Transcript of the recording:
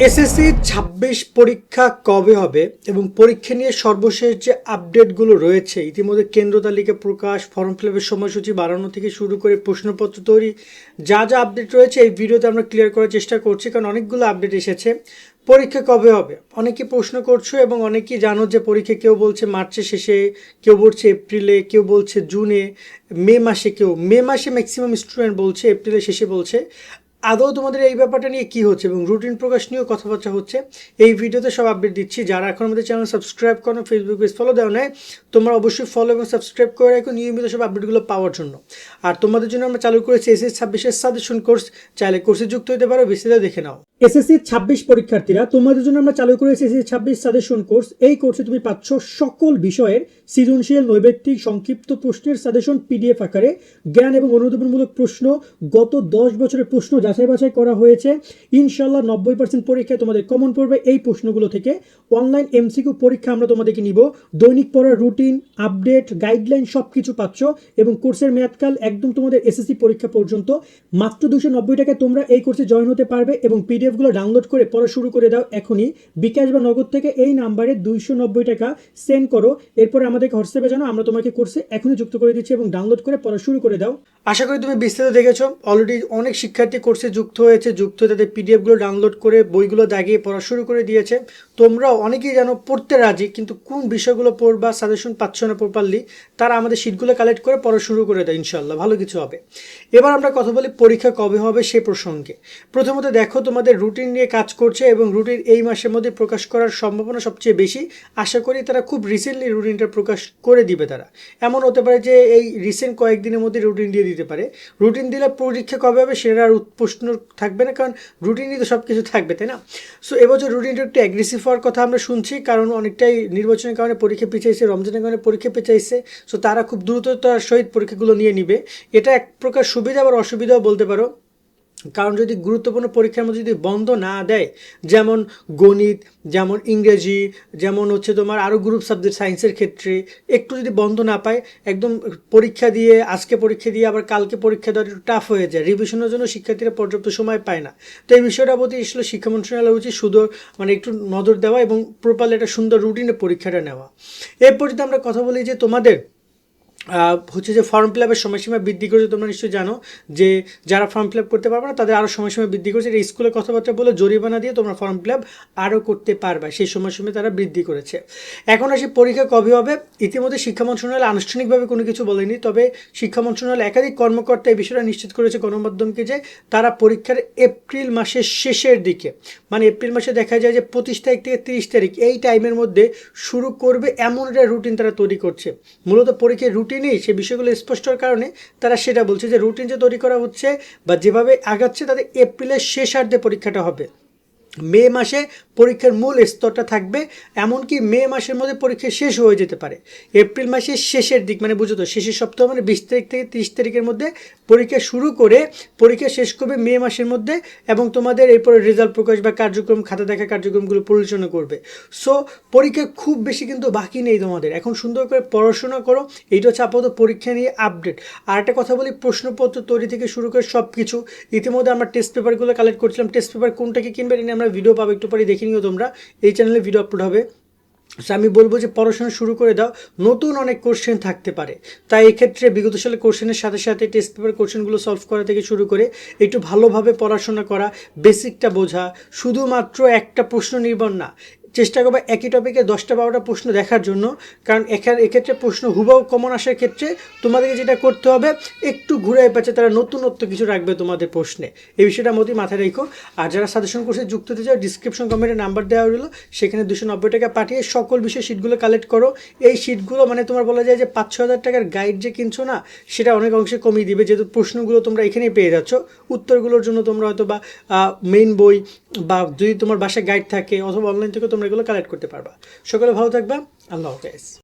SSC ২৬ পরীক্ষা কবে হবে এবং পরীক্ষা নিয়ে সর্বশেষ যে আপডেটগুলো রয়েছে, ইতিমধ্যে কেন্দ্র তালিকা প্রকাশ, ফর্ম ফিল আপের সময়সূচি বাড়ানো থেকে শুরু করে প্রশ্নপত্র তৈরি, যা যা আপডেট রয়েছে এই ভিডিওতে আমরা ক্লিয়ার করার চেষ্টা করছি, কারণ অনেকগুলো আপডেট এসেছে। পরীক্ষা কবে হবে অনেকে প্রশ্ন করছো এবং অনেকেই জানো যে পরীক্ষা কেউ বলছে মার্চের শেষে, কেউ বলছে এপ্রিলে, কেউ বলছে জুনে, মে মাসে ম্যাক্সিমাম স্টুডেন্ট বলছে, এপ্রিলের শেষে বলছে। আদৌ তোমাদের এই ব্যাপারটা নিয়ে কী হচ্ছে এবং রুটিন প্রকাশ নিয়েও কথাবার্তা হচ্ছে, এই ভিডিওতে সব আপডেট দিচ্ছি। যারা এখন আমাদের চ্যানেল সাবস্ক্রাইব করো, ফেসবুক পেজ ফলো দেওয়া নেয়, তোমরা অবশ্যই ফলো এবং সাবস্ক্রাইব করে রাখো নিয়মিত সব আপডেটগুলো পাওয়ার জন্য। আর তোমাদের জন্য আমরা চালু করেছি এসএসসি ২৬-এর সাজেশন কোর্স, চাইলে কোর্সে যুক্ত হতে পারো, বিস্তারিত দেখে নাও। এসএসসি ২৬ পরীক্ষার্থীরা, তোমাদের জন্য আমরা চালু করেছি এসএসসি ২৬ সাজেশন কোর্স। এই কোর্সে তুমি পাচ্ছ সকল বিষয়ের সৃজনশীল, নৈবেত্তিক, সংক্ষিপ্ত প্রশ্নের সাজেশন পিডিএফ আকারে, জ্ঞান এবং অনুধাবনমূলক প্রশ্ন, গত ১০ বছরের প্রশ্ন যাচাই বাছাই করা হয়েছে। ইনশাল্লাহ ৯০% পরীক্ষায় তোমাদের কমন পড়বে এই প্রশ্নগুলো থেকে। অনলাইন এমসিকিউ পরীক্ষা আমরা তোমাদেরকে নিব, দৈনিক পড়ার রুটিন, আপডেট, গাইডলাইন সব কিছু পাচ্ছ এবং কোর্সের মেয়াদকাল একদম তোমাদের এসএসসি পরীক্ষা পর্যন্ত। মাত্র ২৯০ টাকায় তোমরা এই কোর্সে জয়েন হতে পারবে এবং পিডিএফগুলো ডাউনলোড করে পড়া শুরু করে দাও এখনই। বিকাশ বা নগদ থেকে এই নাম্বারে ২৯০ টাকা সেন্ড করো, এরপরে আমাদেরকে হোয়াটসঅ্যাপে জানাও, আমরা তোমাকে কোর্সে এখনই যুক্ত করে দিচ্ছি এবং ডাউনলোড করে পড়া শুরু করে দাও। আশা করি তুমি বিস্তারিত দেখেছো, অলরেডি অনেক শিক্ষার্থী কোর্সে যুক্ত হয়ে তাদের পিডিএফগুলো ডাউনলোড করে বইগুলো দাগিয়ে পড়া শুরু করে দিয়েছে। তোমরাও অনেকেই জানো পড়তে রাজি, কিন্তু কোন বিষয়গুলো পড়বা সাজেশন পাচ্ছ না প্রপারলি, তারা আমাদের শিটগুলো কালেক্ট করে পড়া শুরু করে দেয়, ইনশাল্লাহ ভালো কিছু হবে। এবার আমরা কথা বলি পরীক্ষা কবে হবে সে প্রসঙ্গে। প্রথমত দেখো, তোমাদের রুটিন নিয়ে কাজ করছে এবং রুটিন এই মাসের মধ্যে প্রকাশ করার সম্ভাবনা সবচেয়ে বেশি। আশা করি তারা খুব রিসেন্টলি রুটিনটা প্রকাশ করে দিবে। তারা এমন হতে পারে যে এই রিসেন্ট কয়েকদিনের মধ্যে রুটিন দিয়ে দিতে পারে। রুটিন দিলে পরীক্ষা কবে হবে সেটা আর প্রশ্ন থাকবে না, কারণ রুটিনই তো সব কিছু থাকবে, তাই না? সো এবছর রুটিনটা একটু অ্যাগ্রেসিভ হওয়ার কথা আমরা শুনছি, কারণ অনেকটাই নির্বাচনের কারণে পরীক্ষা পিছাইছে, রমজানের কারণে পরীক্ষা পিছাইছে। সো তারা খুব দ্রুততার সহিত পরীক্ষাগুলো নিয়ে নিবে। এটা এক প্রকার সুবিধা আবার অসুবিধাও বলতে পারো, কারণ যদি গুরুত্বপূর্ণ পরীক্ষার মধ্যে যদি বন্ধ না দেয়, যেমন গণিত, যেমন ইংরেজি, যেমন হচ্ছে তোমার আরও গ্রুপ সাবজেক্ট সায়েন্সের ক্ষেত্রে একটু যদি বন্ধ না পায়, একদম পরীক্ষা দিয়ে আজকে পরীক্ষা দিয়ে আবার কালকে পরীক্ষা দেওয়া একটু টাফ হয়ে যায়, রিভিশনের জন্য শিক্ষার্থীরা পর্যাপ্ত সময় পায় না। তো এই বিষয়টার প্রতি আসলে শিক্ষা মন্ত্রণালয় উচিত শুধু একটু নজর দেওয়া এবং প্রপারলি একটা সুন্দর রুটিনে পরীক্ষাটা নেওয়া। এরপর যদি আমরা কথা বলি যে তোমাদের হচ্ছে যে ফর্ম ফিল আপের সময়সীমা বৃদ্ধি করেছে, তোমরা নিশ্চয়ই জানো যে যারা ফর্ম ফিল আপ করতে পারবে না তাদের আরও সময়সীমা বৃদ্ধি করেছে। এটা স্কুলে কথাবার্তা বলে জরিমানা দিয়ে তোমরা ফর্ম ফিল আপ আরও করতে পারবে, সেই সময়সীমা তারা বৃদ্ধি করেছে। এখন আসি পরীক্ষা কবে হবে। ইতিমধ্যে শিক্ষা মন্ত্রণালয় আনুষ্ঠানিকভাবে কোনো কিছু বলেনি, তবে শিক্ষা মন্ত্রণালয় একাধিক কর্মকর্তা এই বিষয়টা নিশ্চিত করেছে গণমাধ্যমকে যে তারা পরীক্ষার এপ্রিল মাসের শেষের দিকে, মানে এপ্রিল মাসে দেখা যায় যে ২৫ তারিখ থেকে ৩০ তারিখ এই টাইমের মধ্যে শুরু করবে, এমন একটা রুটিন তারা তৈরি করছে। মূলত পরীক্ষার রুটিনেই সে বিষয়গুলো স্পষ্টর কারণে তারা সেটা বলছে যে রুটিন যে তৈরি করা হচ্ছে বা যেভাবে আগাচ্ছে তাদের এপ্রিলের শেষার্ধে পরীক্ষাটা হবে। মে মাসে পরীক্ষার মূল স্তরটা থাকবে, এমনকি মে মাসের মধ্যে পরীক্ষা শেষ হয়ে যেতে পারে। এপ্রিল মাসের শেষের দিক, মানে বুঝো তো শেষের সপ্তাহ মানে ২০ তারিখ থেকে ৩০ তারিখের মধ্যে পরীক্ষা শুরু করে পরীক্ষা শেষ করবে মে মাসের মধ্যে, এবং তোমাদের এরপরে রেজাল্ট প্রকাশ বা কার্যক্রম, খাতা দেখা কার্যক্রমগুলো পরিচালনা করবে। সো পরীক্ষা খুব বেশি কিন্তু বাকি নেই তোমাদের, এখন সুন্দর করে পড়াশোনা করো। এইটা হচ্ছে আপাতত পরীক্ষা নিয়ে আপডেট। আর একটা কথা বলি, প্রশ্নপত্র তৈরি থেকে শুরু করে সব কিছু ইতিমধ্যে আমরা টেস্ট পেপারগুলো কালেক্ট করছিলাম। টেস্ট পেপার কোনটাকে কিনবে এটা নিয়ে আমরা ভিডিও পাবো, একটু পরে দেখে নিও তোমরা, এই চ্যানেলে ভিডিও আপলোড হবে। আমি বলবো যে পড়াশোনা শুরু করে দাও, নতুন অনেক কোশ্চেন থাকতে পারে, তাই এক্ষেত্রে বিগত সালের কোশ্চেনের সাথে সাথে টেস্ট পেপার কোশ্চেনগুলো সলভ করা থেকে শুরু করে একটু ভালোভাবে পড়াশোনা করা, বেসিকটা বোঝা, শুধুমাত্র একটা প্রশ্ন নির্ভর না, চেষ্টা করবে একই টপিকে 10টা-12টা প্রশ্ন দেখার জন্য, কারণ এক্ষেত্রে প্রশ্ন হুবহু কমন আসার ক্ষেত্রে তোমাদেরকে যেটা করতে হবে একটু ঘুরে পেঁচে তারা নতুনত্ব কিছু রাখবে তোমাদের প্রশ্নে, এই বিষয়টা মধ্যেই মাথায় রেখো। আর যারা সাজেশন কোর্সে যুক্ত হতে চাও, ডিসক্রিপশন কমেন্টে নাম্বার দেওয়া হলো, সেখানে 290 টাকা পাঠিয়ে সকল বিষয় শিটগুলো কালেক্ট করো। এই শিটগুলো মানে তোমার বলা যায় যে 5-6 হাজার টাকার গাইড যে কিনছো না, সেটা অনেক অংশে কমিয়ে দিবে, যেহেতু প্রশ্নগুলো তোমরা এখানেই পেয়ে যাচ্ছ। উত্তরগুলোর জন্য তোমরা হয়তো বা মেইন বই বা যদি তোমার বাসায় গাইড থাকে অথবা অনলাইন থেকে তোমরা এগুলো কালেক্ট করতে পারবা। সকলে ভালো থাকবা, আল্লাহ হাফেজ।